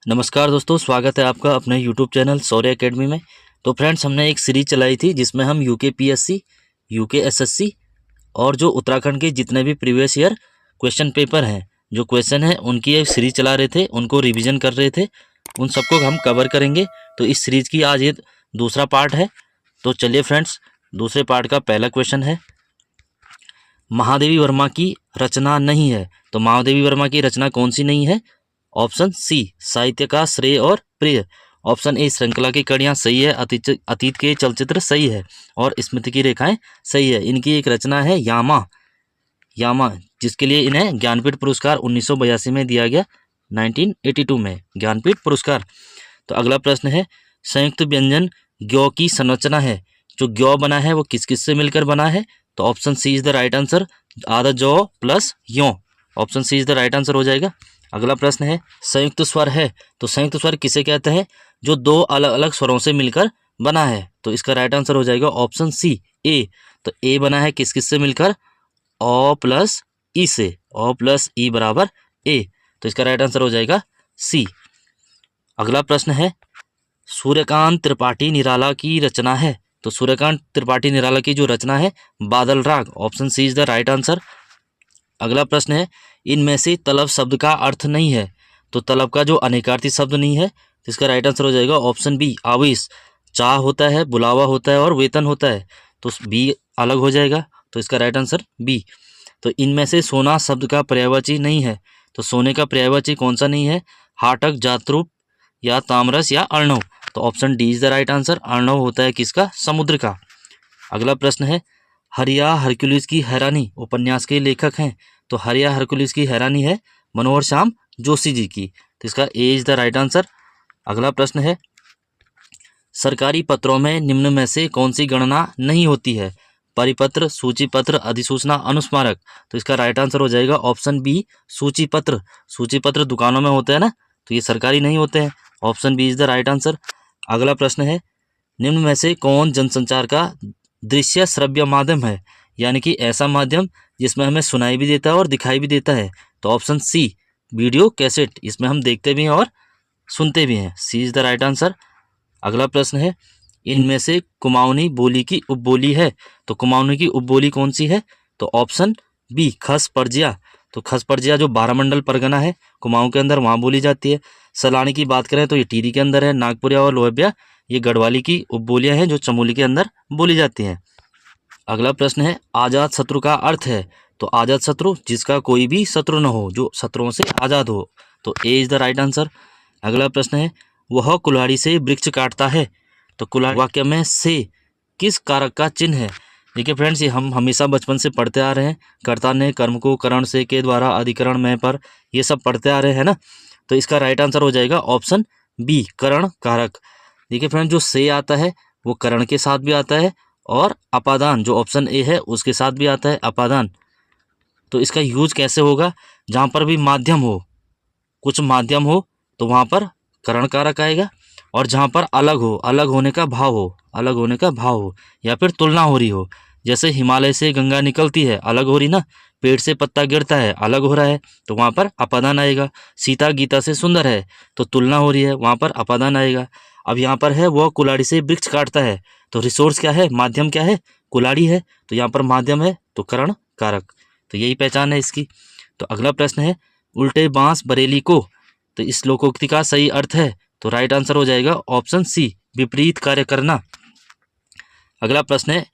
नमस्कार दोस्तों, स्वागत है आपका अपने YouTube चैनल शौर्य एकेडमी में। तो फ्रेंड्स, हमने एक सीरीज चलाई थी जिसमें हम यूके पीएससी, यूके एसएससी और जो उत्तराखंड के जितने भी प्रीवियस ईयर क्वेश्चन पेपर हैं, जो क्वेश्चन हैं उनकी एक सीरीज चला रहे थे, उनको रिवीजन कर रहे थे, उन सबको हम कवर करेंगे। तो इस सीरीज की आज ये दूसरा पार्ट है। तो चलिए फ्रेंड्स, दूसरे पार्ट का पहला क्वेश्चन है, महादेवी वर्मा की रचना नहीं है। तो महादेवी वर्मा की रचना कौन सी नहीं है? ऑप्शन सी, साहित्य का श्रेय और प्रिय। ऑप्शन ए, श्रृंखला की कड़ियाँ सही है, अतीत के चलचित्र सही है और स्मृति की रेखाएं सही है। इनकी एक रचना है यामा, जिसके लिए इन्हें ज्ञानपीठ पुरस्कार 1982 में दिया गया, 1982 में ज्ञानपीठ पुरस्कार। तो अगला प्रश्न है, संयुक्त व्यंजन ज्ञ की संरचना है। जो ज्ञ बना है वो किस किस से मिलकर बना है? तो option C is the right answer, आधा जौ प्लस यों। Option C is the right answer हो जाएगा। अगला प्रश्न है, संयुक्त स्वर है। तो संयुक्त स्वर किसे कहते हैं? जो दो अलग अलग स्वरों से मिलकर बना है। तो इसका राइट आंसर हो जाएगा ऑप्शन सी, ए। तो ए बना है किस किस से मिलकर? ओ प्लस ई से। ओ प्लस ई बराबर ए। तो इसका राइट आंसर हो जाएगा सी। अगला प्रश्न है, सूर्यकांत त्रिपाठी निराला की रचना है। तो सूर्यकांत त्रिपाठी निराला की जो रचना है, Badal Raag. Option C is the right answer. अगला प्रश्न है, इनमें से तलब शब्द का अर्थ नहीं है। तो तलब का जो अनेकार्थी शब्द नहीं है, तो इसका राइट आंसर हो जाएगा ऑप्शन बी, आवेश। चाह होता है, बुलावा होता है और वेतन होता है, तो बी अलग हो जाएगा। तो इसका राइट आंसर बी। तो इनमें से सोना शब्द का पर्यायवाची नहीं है। तो सोने का पर्यायवाची कौन सा नहीं है? हाटक, जातरूप या तामरस या अर्णव। तो option D is the right answer. अर्णव होता है किसका? समुद्र का। अगला प्रश्न है, हरिया हरकुलिस की हैरानी उपन्यास के लेखक हैं। तो हरिया हरकुलिस की हैरानी है मनोहर श्याम जोशी जी की। तो इसका ए इज द राइट आंसर। अगला प्रश्न है, सरकारी पत्रों में निम्न में से कौन सी गणना नहीं होती है? परिपत्र, सूचीपत्र, अधिसूचना, अनुस्मारक। तो इसका राइट आंसर हो जाएगा ऑप्शन बी, सूचीपत्र। सूचीपत्र दुकानों में होते हैं ना, तो ये सरकारी नहीं होते हैं। Option B is the right answer. अगला प्रश्न है, निम्न में से कौन जनसंचार का दृश्य श्रव्य माध्यम है? यानी कि ऐसा माध्यम जिसमें हमें सुनाई भी देता है और दिखाई भी देता है। तो ऑप्शन सी, वीडियो कैसेट। इसमें हम देखते भी हैं और सुनते भी हैं। सी इज द राइट आंसर। अगला प्रश्न है, इनमें से कुमाऊनी बोली की उपबोली है। तो कुमाऊनी की उपबोली कौन सी है? तो ऑप्शन बी, खस परजिया। तो खस परजिया जो बारामंडल परगना है कुमाऊं के अंदर, वहाँ बोली जाती है। सलानी की बात करें तो ये टिहरी के अंदर है। नागपुरिया और लोहबिया ये गढ़वाली की उपबोलियाँ हैं जो चमोली के अंदर बोली जाती हैं। अगला प्रश्न है, आजाद शत्रु का अर्थ है। तो आजाद शत्रु जिसका कोई भी शत्रु न हो, जो शत्रुओं से आजाद हो। तो ए इज द राइट आंसर। अगला प्रश्न है, वह कुल्हाड़ी से वृक्ष काटता है। तो कुल्हाड़ी वाक्य में से किस कारक का चिन्ह है? देखिए फ्रेंड्स, ये हम हमेशा बचपन से पढ़ते आ रहे हैं। कर्ता ने कर्म को करण से के द्वारा अधिकरण में पर, ये सब पढ़ते आ रहे हैं ना। तो इसका राइट आंसर हो जाएगा ऑप्शन बी, करण कारक। देखिए फ्रेंड्स, जो से आता है वो करण के साथ भी आता है और अपादान जो ऑप्शन ए है उसके साथ भी आता है, अपादान। तो इसका यूज कैसे होगा? जहाँ पर भी माध्यम हो, कुछ माध्यम हो, तो वहाँ पर करण कारक आएगा। और जहाँ पर अलग हो, अलग होने का भाव हो, अलग होने का भाव हो, या फिर तुलना हो रही हो, जैसे हिमालय से गंगा निकलती है, अलग हो रही ना। पेड़ से पत्ता गिरता है, अलग हो रहा है, तो वहाँ पर अपादान आएगा। सीता गीता से सुंदर है, तो तुलना हो रही है, वहाँ पर अपादान आएगा। अब यहाँ पर है, वह कुल्हाड़ी से वृक्ष काटता है, तो रिसोर्स क्या है? माध्यम क्या है? कुल्हाड़ी है, तो यहाँ पर माध्यम है, तो करण कारक। तो यही पहचान है इसकी। तो अगला प्रश्न है, उल्टे बांस बरेली को। तो इस लोकोक्ति का सही अर्थ है, तो राइट आंसर हो जाएगा ऑप्शन सी, विपरीत कार्य करना। अगला प्रश्न है,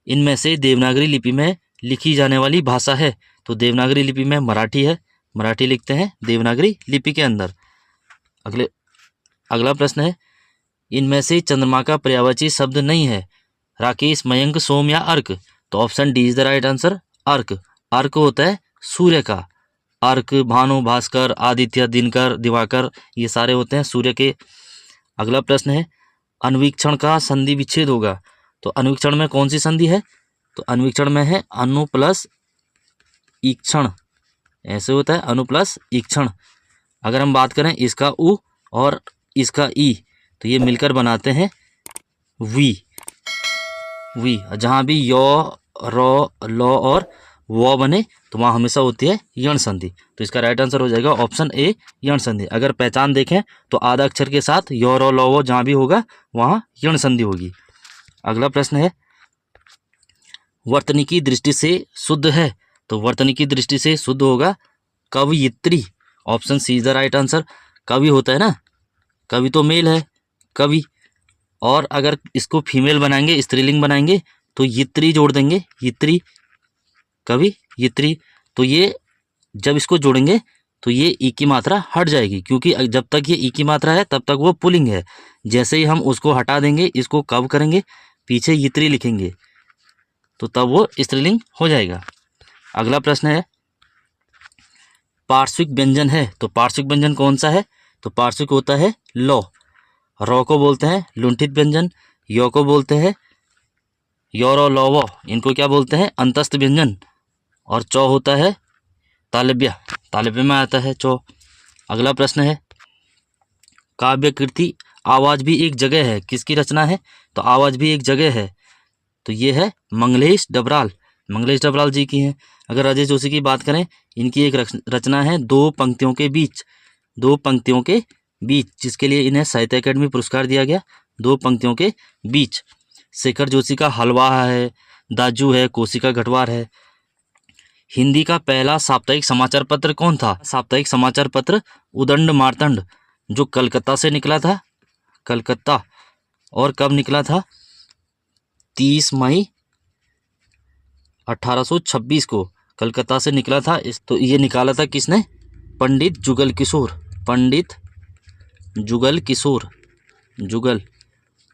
इनमें से देवनागरी लिपि में लिखी जाने वाली भाषा है। तो देवनागरी लिपि में मराठी है, मराठी लिखते हैं देवनागरी लिपि के अंदर। अगला प्रश्न है, इनमें से चंद्रमा का पर्यायवाची शब्द नहीं है। राकेश, मयंक, सोम या अर्क। तो option D is the right answer, अर्क। अर्क होता है सूर्य का। अर्क, भानु, भास्कर, आदित्य, दिनकर, दिवाकर, ये सारे होते हैं सूर्य के। अगला प्रश्न है, अनुवीक्षण का संधि विच्छेद होगा। तो अनुवीक्षण में कौन सी संधि है? तो अनुवीक्षण में है अनु प्लस ईक्षण, ऐसे होता है, अनु प्लस ईक्षण। अगर हम बात करें इसका उ और इसका ई, तो ये मिलकर बनाते हैं वी। जहाँ भी यो, रो, लो और व बने तो वहाँ हमेशा होती है यण संधि। तो इसका राइट आंसर हो जाएगा ऑप्शन ए यण संधि। अगर पहचान देखें तो आधा अक्षर के साथ यो रो लो वो जहाँ भी होगा वहाँ यण संधि होगी। अगला प्रश्न है वर्तनी की दृष्टि से शुद्ध है, तो वर्तनी की दृष्टि से शुद्ध होगा कवयित्री। Option C is the right answer. कवि होता है ना, कवि तो मेल है कवि, और अगर इसको फीमेल बनाएंगे स्त्रीलिंग बनाएंगे तो यित्री जोड़ देंगे, यित्री कवि यित्री। तो ये जब इसको जोड़ेंगे तो ये ई की मात्रा हट जाएगी, क्योंकि जब तक ये ई की मात्रा है तब तक वो पुल्लिंग है। जैसे ही हम उसको हटा देंगे, इसको कव करेंगे, पीछे यित्री लिखेंगे तो तब वो स्त्रीलिंग हो जाएगा। अगला प्रश्न है पार्श्विक व्यंजन है, तो पार्श्विक व्यंजन कौन सा है? तो पार्श्विक होता है लो। रो को बोलते हैं लुंठित व्यंजन, यो को बोलते हैं योरो लोवो, इनको क्या बोलते हैं अंतस्थ व्यंजन, और चौ होता है तालव्य, तालव्य में आता है चौ। अगला प्रश्न है काव्य कृति आवाज भी एक जगह है, किसकी रचना है? तो आवाज भी एक जगह है, तो ये है मंगलेश डबराल, मंगलेश डबराल जी की है। अगर राजेश जोशी की बात करें, इनकी एक रचना है दो पंक्तियों के बीच, दो पंक्तियों के बीच, जिसके लिए इन्हें साहित्य अकादमी पुरस्कार दिया गया, दो पंक्तियों के बीच। शेखर जोशी का हलवा है, दाजू है, कोसी का घटवार है। हिंदी का पहला साप्ताहिक समाचार पत्र कौन था? साप्ताहिक समाचार पत्र उदंड मार्तंड, जो कलकत्ता से निकला था, कलकत्ता, और कब निकला था? 30 मई 1826 को कलकत्ता से निकला था। तो ये निकाला था किसने? पंडित जुगल किशोर, पंडित जुगल किशोर,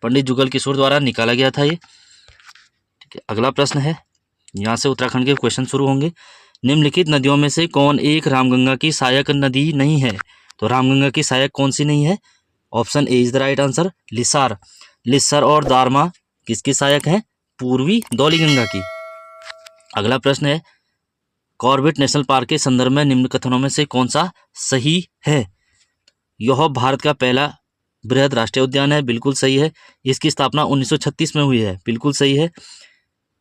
पंडित जुगल किशोर द्वारा निकाला गया था ये। ठीक है, अगला प्रश्न है, यहाँ से उत्तराखंड के क्वेश्चन शुरू होंगे। निम्नलिखित नदियों में से कौन एक रामगंगा की सहायक नदी नहीं है? तो रामगंगा की सहायक कौन सी नहीं है? Option A is the right answer, Lisar. Lissar और दारमा किसकी सहायक है? पूर्वी धौलीगंगा की। अगला प्रश्न है कॉर्बेट नेशनल पार्क के संदर्भ में निम्न कथनों में से कौन सा सही है? यह भारत का पहला बृहद राष्ट्रीय उद्यान है, बिल्कुल सही है। इसकी स्थापना 1936 में हुई है, बिल्कुल सही है।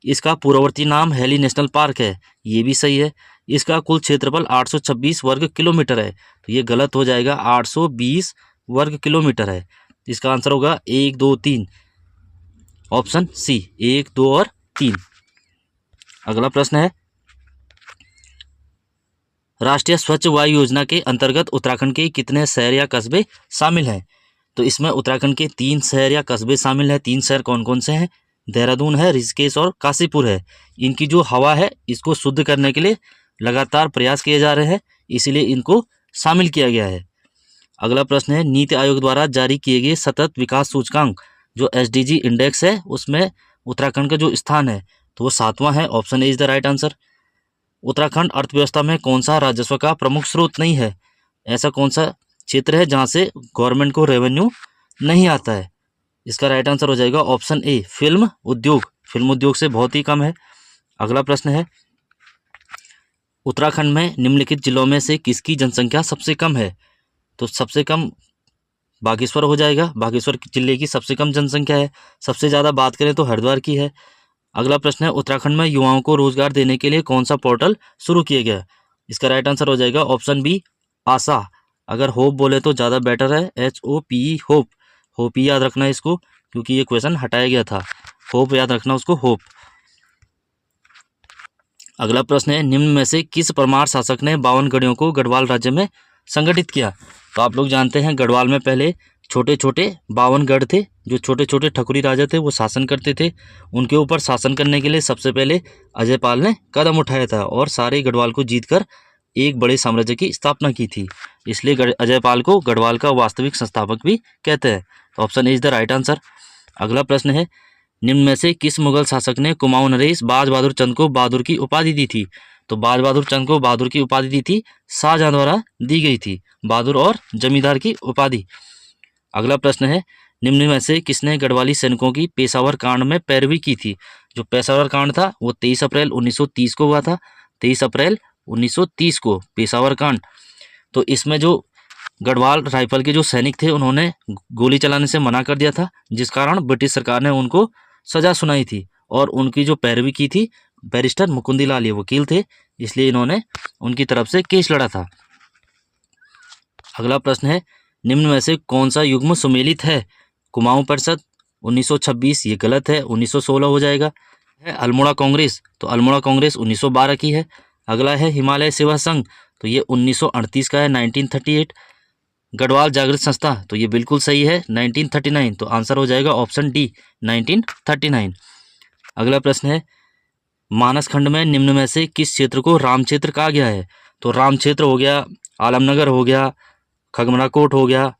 इसका पूर्ववर्ती नाम हेली नेशनल पार्क है, ये भी सही है। इसका कुल क्षेत्रफल 826 वर्ग किलोमीटर है, तो ये गलत हो जाएगा, 820 वर्ग किलोमीटर है। इसका आंसर होगा 1, 2, 3, ऑप्शन सी 1, 2 और 3। अगला प्रश्न है राष्ट्रीय स्वच्छ वायु योजना के अंतर्गत उत्तराखंड के कितने शहर या कस्बे शामिल हैं? तो इसमें उत्तराखंड के 3 शहर या कस्बे शामिल हैं। 3 शहर कौन कौन से हैं? देहरादून है, ऋषिकेश और काशीपुर है। इनकी जो हवा है इसको शुद्ध करने के लिए लगातार प्रयास किए जा रहे हैं, इसीलिए इनको शामिल किया गया है। अगला प्रश्न है नीति आयोग द्वारा जारी किए गए सतत विकास सूचकांक जो SDG इंडेक्स है उसमें उत्तराखंड का जो स्थान है तो वो 7वां है, option A is the right answer. Uttarakhand अर्थव्यवस्था में कौन सा राजस्व का प्रमुख स्रोत नहीं है? ऐसा कौन सा क्षेत्र है जहाँ से गवर्नमेंट को रेवेन्यू नहीं आता है? इसका राइट आंसर हो जाएगा ऑप्शन ए फिल्म उद्योग, फिल्म उद्योग से बहुत ही कम है। अगला प्रश्न है उत्तराखंड में निम्नलिखित जिलों में से किसकी जनसंख्या सबसे कम है? तो सबसे कम बागेश्वर हो जाएगा, बागेश्वर जिले की सबसे कम जनसंख्या है। सबसे ज़्यादा बात करें तो हरिद्वार की है। अगला प्रश्न है उत्तराखंड में युवाओं को रोजगार देने के लिए कौन सा पोर्टल शुरू किया गया? इसका राइट आंसर हो जाएगा ऑप्शन बी आशा। अगर होप बोले तो ज़्यादा बेटर है, HOPE होप, होप ही याद रखना है इसको, क्योंकि ये क्वेश्चन हटाया गया था। होप याद रखना उसको, होप। अगला प्रश्न है निम्न में से किस परमार शासक ने 52 गढ़ों को गढ़वाल राज्य में संगठित किया? तो आप लोग जानते हैं गढ़वाल में पहले छोटे छोटे 52 गढ़ थे, जो छोटे छोटे ठकुरी राजा थे वो शासन करते थे। उनके ऊपर शासन करने के लिए सबसे पहले अजयपाल ने कदम उठाया था और सारे गढ़वाल को जीतकर एक बड़े साम्राज्य की स्थापना की थी, इसलिए अजयपाल को गढ़वाल का वास्तविक संस्थापक भी कहते हैं। तो option A is the right answer. अगला प्रश्न है निम्न में से किस मुगल शासक ने कुमाऊं नरेश बाज बहादुर चंद को बहादुर की उपाधि दी थी? तो बाज बहादुर चंद को बहादुर की उपाधि दी थी, शाहजहां द्वारा दी गई थी, बहादुर और जमींदार की उपाधि। अगला प्रश्न है निम्न में से किसने गढ़वाली सैनिकों की पेशावर कांड में पैरवी की थी? जो पेशावर कांड था वो 23 अप्रैल 1930 को हुआ था, 23 अप्रैल 1930 को पेशावर कांड। तो इसमें जो गढ़वाल राइफल के जो सैनिक थे उन्होंने गोली चलाने से मना कर दिया था, जिस कारण ब्रिटिश सरकार ने उनको सजा सुनाई थी और उनकी जो पैरवी की थी बैरिस्टर मुकुंदीलाल ये वकील थे, इसलिए इन्होंने उनकी तरफ से केस लड़ा था। अगला प्रश्न है, निम्न में से कौन सा युग्म सुमेलित है? कुमाऊं परिषद 1926 ये गलत है, 1916 हो जाएगा। है अल्मोड़ा कांग्रेस, तो अल्मोड़ा कांग्रेस 1912 की है। अगला है हिमालय सेवा संघ, तो ये 1938 का है, 1938। गढ़वाल जागृत संस्था, तो ये बिल्कुल सही है, 1939। तो आंसर हो जाएगा ऑप्शन डी, 1939। अगला प्रश्न है, मानस खंड में निम्न में से किस क्षेत्र को राम क्षेत्र कहा गया है? तो राम क्षेत्र हो गया, आलमनगर हो गया, खगमरा कोट हो गया,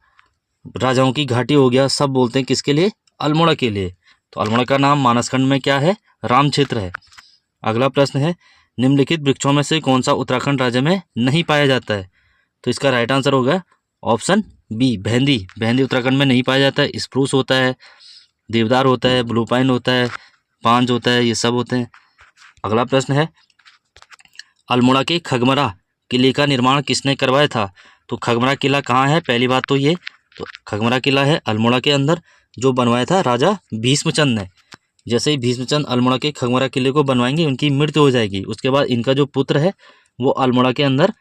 राजाओं की घाटी हो गया, सब बोलते हैं किसके लिए? अल्मोड़ा के लिए। तो अल्मोड़ा का नाम मानसखंड में क्या है? राम क्षेत्र है। अगला प्रश्न है, निम्नलिखित वृक्षों में से कौन सा उत्तराखंड राज्य में नहीं पाया जाता है? तो इसका राइट आंसर होगा ऑप्शन बी, भेंदी। भेंदी उत्तराखंड में नहीं पाया जाता है। स्प्रूस होता है, देवदार होता है, ब्लू पाइन होता है, पांज होता है, ये सब होते हैं। अगला प्रश्न है, अल्मोड़ा के खगमरा किले का निर्माण किसने करवाया था? तो खगमरा किला कहाँ है? पहली बात तो ये, तो खगमरा किला है अल्मोड़ा के अंदर, जो बनवाया था राजा भीष्मचंद ने। जैसे ही भीष्मचंद अल्मोड़ा के खगमरा किले को बनवाएंगे, उनकी मृत्यु हो जाएगी। उसके बाद इनका जो पुत्र है वो अल्मोड़ा के अंदर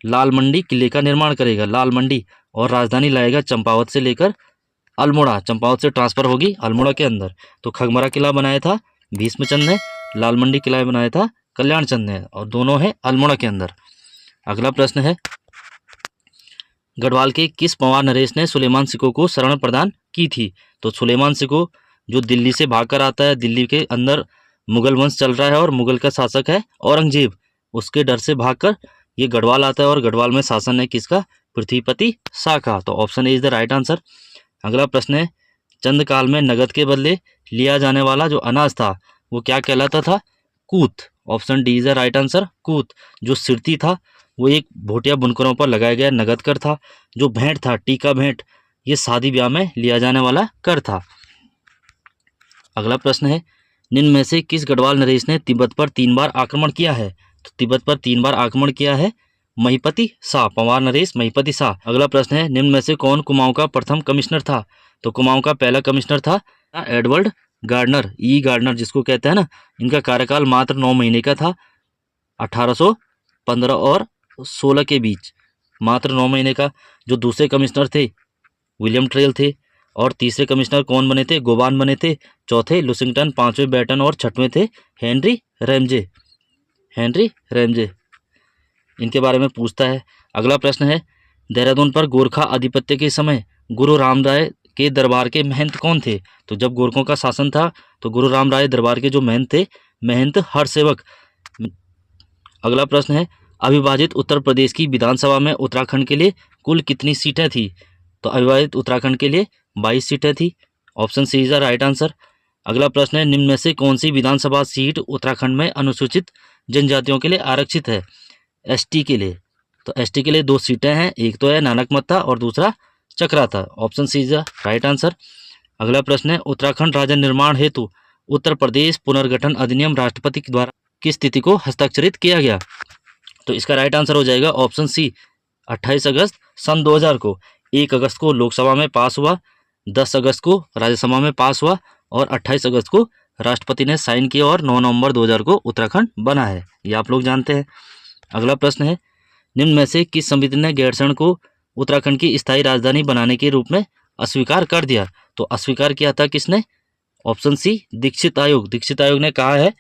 लाल मंडी किले का निर्माण करेगा, लाल मंडी, और राजधानी लाएगा चंपावत से लेकर अल्मोड़ा, चंपावत से ट्रांसफर होगी अल्मोड़ा के अंदर। तो खगमरा किला बनाया था भीष्मचंद ने, लाल मंडी किला बनाया था कल्याण चंद ने, और दोनों है अल्मोड़ा के अंदर। अगला प्रश्न है, गढ़वाल के किस पंवार नरेश ने सुलेमान सिकों को शरण प्रदान की थी? तो सुलेमान सिकों जो दिल्ली से भागकर आता है, दिल्ली के अंदर मुगल वंश चल रहा है और मुगल का शासक है औरंगजेब, उसके डर से भागकर ये गढ़वाल आता है, और गढ़वाल में शासन है किसका? पृथ्वीपति शाह का। तो option A is the right answer. अगला प्रश्न है, चंद काल में नगद के बदले लिया जाने वाला जो अनाज था वो क्या कहलाता था? कूथ। Option D is the right answer, कूथ। जो सिरती था वो एक भोटिया बुनकरों पर लगाया गया नगद कर था। जो भेंट था, टीका भेंट, ये शादी ब्याह में लिया जाने वाला कर था। अगला प्रश्न है, निम्न में से किस गढ़वाल नरेश ने तिब्बत पर 3 बार आक्रमण किया है? तो तिब्बत पर 3 बार आक्रमण किया है महिपति शाह, पंवार नरेश महिपति शाह। अगला प्रश्न है, निम्न में से कौन कुमाऊं का प्रथम कमिश्नर था? तो कुमाऊं का पहला कमिश्नर था एडवर्ड गार्डनर, ई गार्डनर जिसको कहते हैं ना। इनका कार्यकाल मात्र 9 महीने का था, 1815 और 16 के बीच, मात्र 9 महीने का। जो दूसरे कमिश्नर थे विलियम ट्रेल थे, और तीसरे कमिश्नर कौन बने थे? गोबान बने थे। चौथे लुसिंगटन, 5वें बैटन और 6वें थे हेनरी रैमजे, हेनरी रैमजे। इनके बारे में पूछता है। अगला प्रश्न है, देहरादून पर गोरखा आधिपत्य के समय गुरु राम राय के दरबार के महंत कौन थे? तो जब गोरखों का शासन था तो गुरु राम राय दरबार के जो महंत थे, महंत हरसेवक। अगला प्रश्न है, अविभाजित उत्तर प्रदेश की विधानसभा में उत्तराखंड के लिए कुल कितनी सीटें थी? तो अविभाजित उत्तराखंड के लिए 22 सीटें थी। Option C is the right answer. अगला प्रश्न है, निम्न में से कौन सी विधानसभा सीट उत्तराखंड में अनुसूचित जनजातियों के लिए आरक्षित है? एसटी के लिए। तो एसटी के लिए 2 सीटें हैं, एक तो है नानकमत्ता और दूसरा Chakrata. Option C is the right answer. अगला प्रश्न है, उत्तराखंड राज्य निर्माण हेतु उत्तर प्रदेश पुनर्गठन अधिनियम राष्ट्रपति के द्वारा किस तिथि को हस्ताक्षरित किया गया? तो इसका राइट आंसर हो जाएगा ऑप्शन सी, 28 अगस्त सन 2000 को। 1 अगस्त को लोकसभा में पास हुआ, 10 अगस्त को राज्यसभा में पास हुआ, और 28 अगस्त को राष्ट्रपति ने साइन किया, और 9 नवंबर 2000 को उत्तराखंड बना है, ये आप लोग जानते हैं। अगला प्रश्न है, निम्न में से किस समिति ने गैरसैंण को उत्तराखंड की स्थायी राजधानी बनाने के रूप में अस्वीकार कर दिया? तो अस्वीकार किया था किसने? ऑप्शन सी, दीक्षित आयोग। दीक्षित आयोग ने कहा है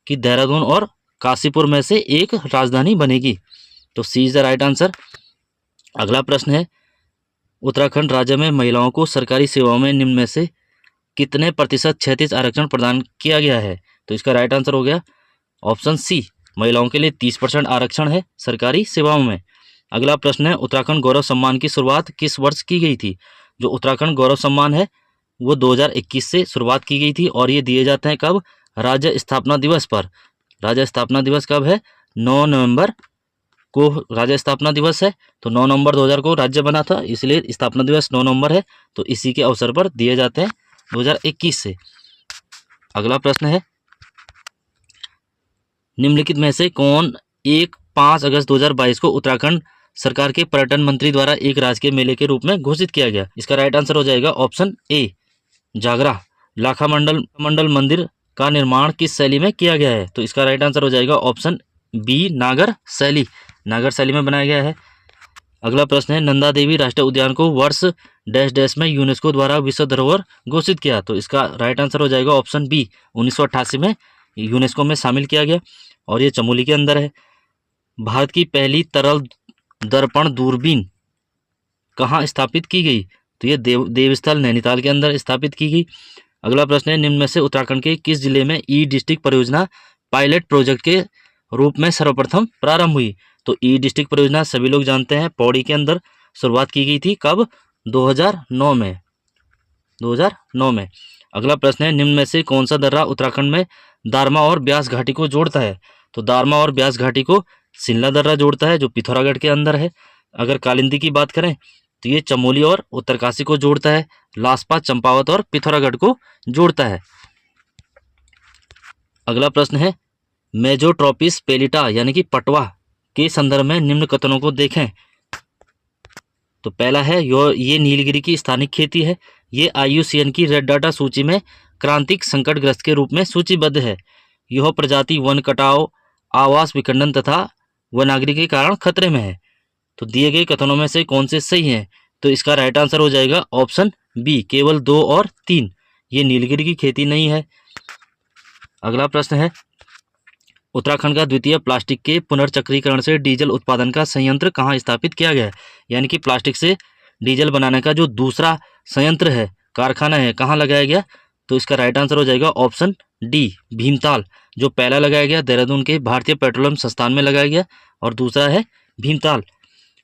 कि देहरादून और काशीपुर में से एक राजधानी बनेगी। तो सी इज द राइट आंसर। अगला प्रश्न है, उत्तराखंड राज्य में महिलाओं को सरकारी सेवाओं में निम्न में से कितने प्रतिशत क्षैतिज आरक्षण प्रदान किया गया है? तो इसका राइट आंसर हो गया ऑप्शन सी, महिलाओं के लिए 30% आरक्षण है सरकारी सेवाओं में। अगला प्रश्न है, उत्तराखंड गौरव सम्मान की शुरुआत किस वर्ष की गई थी? जो उत्तराखंड गौरव सम्मान है वो 2021 से शुरुआत की गई थी, और ये दिए जाते हैं कब? राज्य स्थापना दिवस पर। राज्य स्थापना दिवस कब है? 9 नवंबर को राज्य स्थापना दिवस है। तो 9 नवंबर 2000 को राज्य बना था, इसलिए स्थापना दिवस 9 नवंबर है। तो इसी के अवसर पर दिए जाते हैं 2021 से। अगला प्रश्न है, निम्नलिखित में से कौन 5 अगस्त 2022 को उत्तराखंड सरकार के पर्यटन मंत्री द्वारा एक राजकीय मेले के रूप में घोषित किया गया? इसका राइट आंसर हो जाएगा ऑप्शन ए, जागरा। लाखा मंडल मंदिर का निर्माण किस शैली में किया गया है? तो इसका राइट आंसर हो जाएगा ऑप्शन बी, नागर शैली। नागर शैली में बनाया गया है। अगला प्रश्न है, नंदा देवी राष्ट्रीय उद्यान को वर्ष डैश डैश में यूनेस्को द्वारा विश्व धरोहर घोषित किया। तो इसका राइट आंसर हो जाएगा ऑप्शन बी, 1988 में यूनेस्को में शामिल किया गया और ये चमोली के अंदर है। भारत की पहली तरल दर्पण दूरबीन कहाँ स्थापित की गई? तो ये देवस्थल नैनीताल के अंदर स्थापित की गई। अगला प्रश्न है, निम्न में से उत्तराखंड के किस जिले में ई डिस्ट्रिक्ट परियोजना पायलट प्रोजेक्ट के रूप में सर्वप्रथम प्रारंभ हुई? तो ई डिस्ट्रिक्ट परियोजना सभी लोग जानते हैं, पौड़ी के अंदर शुरुआत की गई थी। कब? 2009 में। 2009 में। अगला प्रश्न है, निम्न में से कौन सा दर्रा उत्तराखंड में दारमा और ब्यास घाटी को जोड़ता है? तो दारमा और ब्यास घाटी को शिमला दर्रा जोड़ता है, जो पिथौरागढ़ के अंदर है। अगर कालिंदी की बात करें तो ये चमोली और उत्तरकाशी को जोड़ता है। लासपा, चंपावत और पिथौरागढ़ को जोड़ता है। अगला प्रश्न है, मेजोट्रोपिस पेलिटा यानी कि पटवा के संदर्भ में निम्न कथनों को देखें। तो पहला है, ये नीलगिरी की स्थानिक खेती है। ये IUCN की रेड डाटा सूची में क्रांतिक संकटग्रस्त के रूप में सूचीबद्ध है। यह प्रजाति वन कटाव, आवास विखंडन तथा वनाग्नि के कारण खतरे में है। तो दिए गए कथनों में से कौन से सही हैं? तो इसका राइट आंसर हो जाएगा ऑप्शन बी, केवल 2 और 3। ये नीलगिरी की खेती नहीं है। अगला प्रश्न है, उत्तराखंड का द्वितीय प्लास्टिक के पुनर्चक्रीकरण से डीजल उत्पादन का संयंत्र कहाँ स्थापित किया गया है? यानी कि प्लास्टिक से डीजल बनाने का जो दूसरा संयंत्र है, कारखाना है, कहाँ लगाया गया? तो इसका राइट आंसर हो जाएगा ऑप्शन डी, भीमताल। जो पहला लगाया गया देहरादून के भारतीय पेट्रोलियम संस्थान में लगाया गया और दूसरा है भीमताल।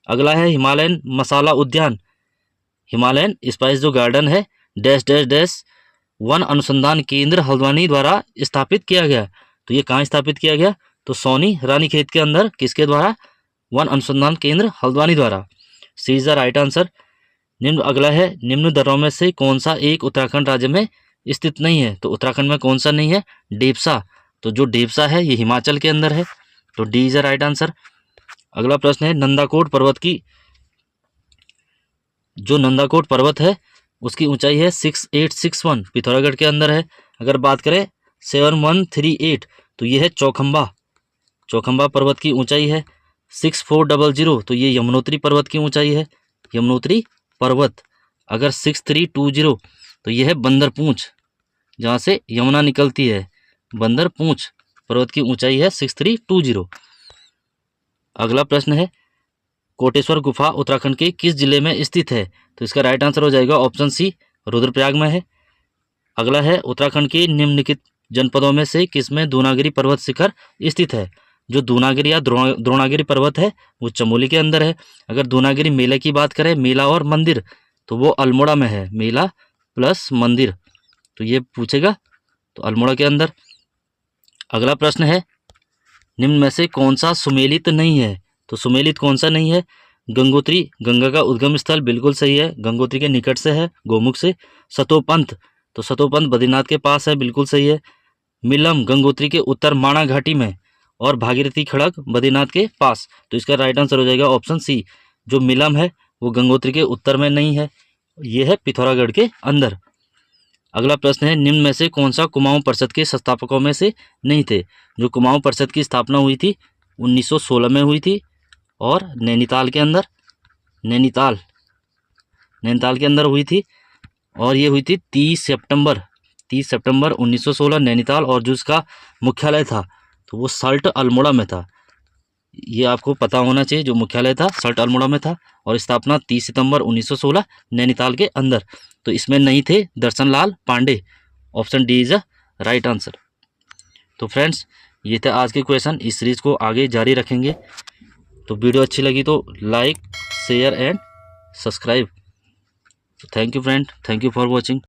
अगला है, हिमालयन मसाला उद्यान, हिमालयन स्पाइस जो गार्डन है, डैश डैश डैश वन अनुसंधान केंद्र हल्द्वानी द्वारा स्थापित किया गया। तो ये कहाँ स्थापित किया गया? तो सोनी रानीखेत के अंदर। किसके द्वारा? वन अनुसंधान केंद्र हल्द्वानी द्वारा। सी इज द राइट आंसर। अगला है, निम्न दर्रों में से कौन सा एक उत्तराखंड राज्य में स्थित नहीं है? तो उत्तराखंड में कौन सा नहीं है? डेप्सा। तो जो डेप्सा है ये हिमाचल के अंदर है। तो D is the right answer. अगला प्रश्न है, नंदाकोट पर्वत की जो नंदाकोट पर्वत है उसकी ऊंचाई है 6861, पिथौरागढ़ के अंदर है। अगर बात करें 7138 तो ये है चौखंबा, चौखंबा पर्वत की ऊंचाई है। 6400 तो ये यमुनोत्री पर्वत की ऊंचाई है, यमुनोत्री पर्वत। अगर 6320 तो ये है बंदरपूंछ, जहाँ से यमुना निकलती है, बंदरपूंछ पर्वत की ऊंचाई है 6320। अगला प्रश्न है, कोटेश्वर गुफा उत्तराखंड के किस जिले में स्थित है? तो इसका राइट आंसर हो जाएगा ऑप्शन सी, रुद्रप्रयाग में है। अगला है, उत्तराखंड के निम्नलिखित जनपदों में से किसमें दूनागिरी पर्वत शिखर स्थित है? जो दूनागिरी या द्रोणागिरी पर्वत है वो चमोली के अंदर है। अगर दूनागिरी मेले की बात करें, मेला और मंदिर, तो वो अल्मोड़ा में है, मेला प्लस मंदिर, तो ये पूछेगा, तो अल्मोड़ा के अंदर। अगला प्रश्न है, निम्न में से कौन सा सुमेलित नहीं है? तो सुमेलित कौन सा नहीं है? गंगोत्री, गंगा का उद्गम स्थल, बिल्कुल सही है, गंगोत्री के निकट से है, गोमुख से। सतोपंथ, तो सतोपंथ बद्रीनाथ के पास है, बिल्कुल सही है। मिलम, गंगोत्री के उत्तर माणा घाटी में, और भागीरथी खड़क बद्रीनाथ के पास। तो इसका राइट आंसर हो जाएगा ऑप्शन सी, जो मिलम है वो गंगोत्री के उत्तर में नहीं है, ये है पिथौरागढ़ के अंदर। अगला प्रश्न है, निम्न में से कौन सा कुमाऊं परिषद के संस्थापकों में से नहीं थे? जो कुमाऊं परिषद की स्थापना हुई थी 1916 में हुई थी, और नैनीताल के अंदर, नैनीताल के अंदर हुई थी, और ये हुई थी 30 सितंबर 1916 नैनीताल। और जो इसका मुख्यालय था तो वो सल्ट अल्मोड़ा में था, ये आपको पता होना चाहिए। जो मुख्यालय था सल्ट अल्मोड़ा में था, और स्थापना 30 सितंबर 1916 नैनीताल के अंदर। तो इसमें नहीं थे Darshan Lal Pande. Option D is a right answer. तो फ्रेंड्स, ये थे आज के क्वेश्चन। इस सीरीज को आगे जारी रखेंगे। तो वीडियो अच्छी लगी तो like, share and subscribe. Thank you friend, thank you for watching.